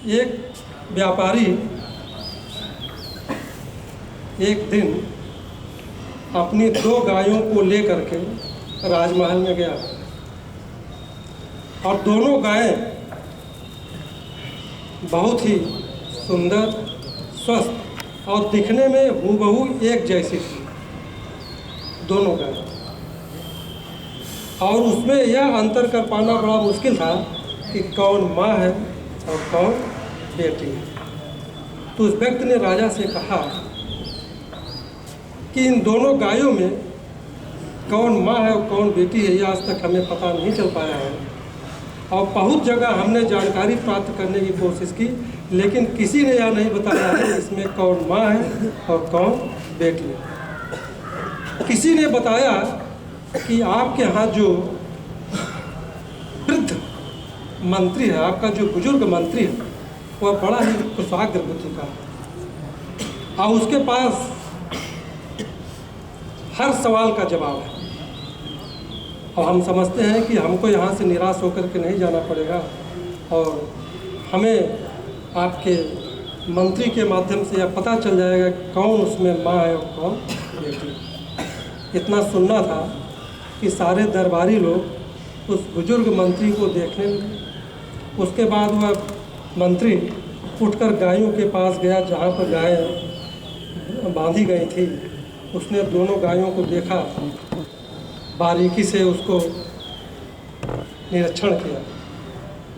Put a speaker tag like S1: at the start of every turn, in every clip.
S1: एक व्यापारी एक दिन अपनी 2 गायों को लेकर के राजमहल में गया और दोनों गायें बहुत ही सुंदर, स्वस्थ और दिखने में हूबहू एक जैसी थी, दोनों गायें। और उसमें यह अंतर कर पाना बड़ा मुश्किल था कि कौन माँ है और कौन बेटी है। तो उस व्यक्ति ने राजा से कहा कि इन दोनों गायों में कौन माँ है और कौन बेटी है, ये आज तक हमें पता नहीं चल पाया है और बहुत जगह हमने जानकारी प्राप्त करने की कोशिश की, लेकिन किसी ने यह नहीं बताया है इसमें कौन माँ है और कौन बेटी है। किसी ने बताया कि आपके यहाँ जो वृद्ध मंत्री है, आपका जो बुजुर्ग मंत्री है, वह बड़ा ही कुशाग्र बुद्धि का है और उसके पास हर सवाल का जवाब है और हम समझते हैं कि हमको यहाँ से निराश होकर के नहीं जाना पड़ेगा और हमें आपके मंत्री के माध्यम से यह पता चल जाएगा कि कौन उसमें माँ है और कौन बेटी। इतना सुनना था कि सारे दरबारी लोग उस बुजुर्ग मंत्री को देखने लगे। उसके बाद वह मंत्री उठकर गायों के पास गया जहाँ पर गायें बांधी गई थी। उसने दोनों गायों को देखा, बारीकी से उसको निरीक्षण किया,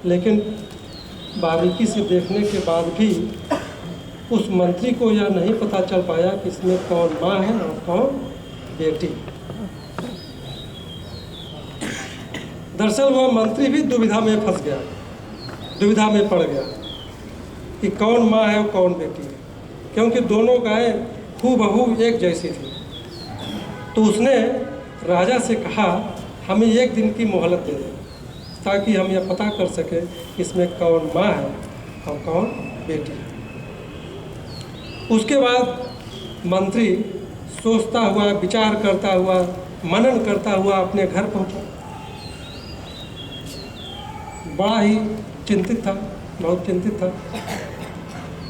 S1: लेकिन बारीकी से देखने के बाद भी उस मंत्री को यह नहीं पता चल पाया कि इसमें कौन माँ है और कौन बेटी। दरअसल वह मंत्री भी दुविधा में फंस गया, दुविधा में पड़ गया कि कौन माँ है और कौन बेटी है, क्योंकि दोनों गायें हूबहू एक जैसी थी। तो उसने राजा से कहा हमें 1 दिन की मोहलत दे दें ताकि हम यह पता कर सकें इसमें कौन माँ है और कौन बेटी है। उसके बाद मंत्री सोचता हुआ, विचार करता हुआ, मनन करता हुआ अपने घर पहुंचा। बड़ा ही चिंतित था, बहुत चिंतित था।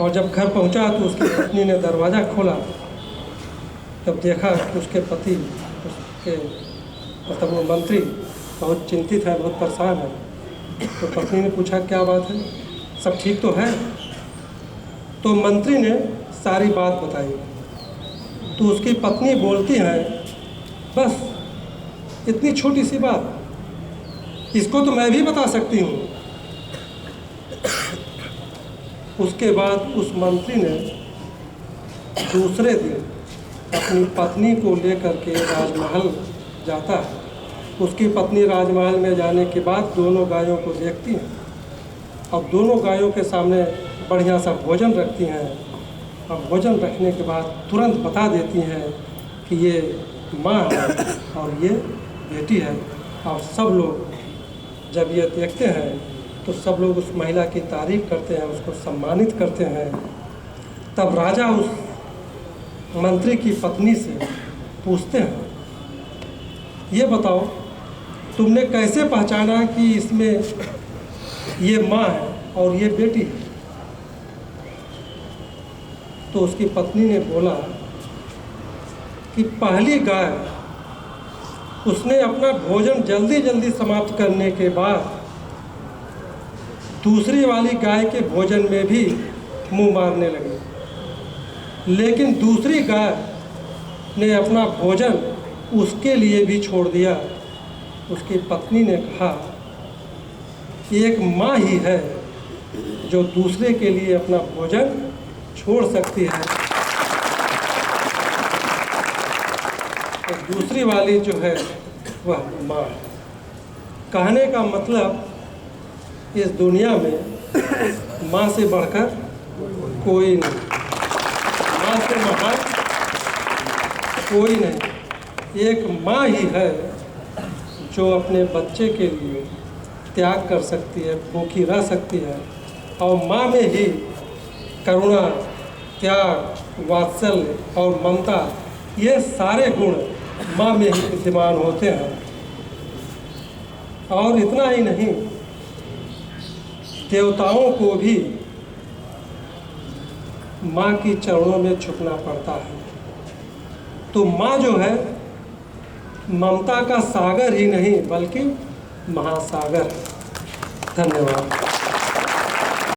S1: और जब घर पहुंचा तो उसकी पत्नी ने दरवाज़ा खोला, तब देखा कि उसके पति, उसके मतलब वो मंत्री बहुत चिंतित है, बहुत परेशान है। तो पत्नी ने पूछा क्या बात है, सब ठीक तो है? तो मंत्री ने सारी बात बताई। तो उसकी पत्नी बोलती है बस इतनी छोटी सी बात, इसको तो मैं भी बता सकती हूँ। उसके बाद उस मंत्री ने दूसरे दिन अपनी पत्नी को लेकर के राजमहल जाता है। उसकी पत्नी राजमहल में जाने के बाद दोनों गायों को देखती हैं और दोनों गायों के सामने बढ़िया सा भोजन रखती हैं और भोजन रखने के बाद तुरंत बता देती हैं कि ये माँ है और ये बेटी है। और सब लोग जब ये देखते हैं तो सब लोग उस महिला की तारीफ़ करते हैं, उसको सम्मानित करते हैं। तब राजा उस मंत्री की पत्नी से पूछते हैं ये बताओ तुमने कैसे पहचाना कि इसमें ये माँ है और ये बेटी है? तो उसकी पत्नी ने बोला कि पहली गाय उसने अपना भोजन जल्दी जल्दी समाप्त करने के बाद दूसरी वाली गाय के भोजन में भी मुंह मारने लगी, लेकिन दूसरी गाय ने अपना भोजन उसके लिए भी छोड़ दिया। उसकी पत्नी ने कहा एक माँ ही है जो दूसरे के लिए अपना भोजन छोड़ सकती है। तो दूसरी वाली जो है वह माँ है। कहने का मतलब इस दुनिया में माँ से बढ़कर कोई नहीं, माँ से महान कोई नहीं। एक माँ ही है जो अपने बच्चे के लिए त्याग कर सकती है, भूखी रह सकती है। और माँ में ही करुणा, त्याग, वात्सल्य और ममता, ये सारे गुण माँ में ही विद्यमान होते हैं। और इतना ही नहीं, देवताओं को भी माँ की चरणों में झुकना पड़ता है। तो माँ जो है ममता का सागर ही नहीं बल्कि महासागर है। धन्यवाद।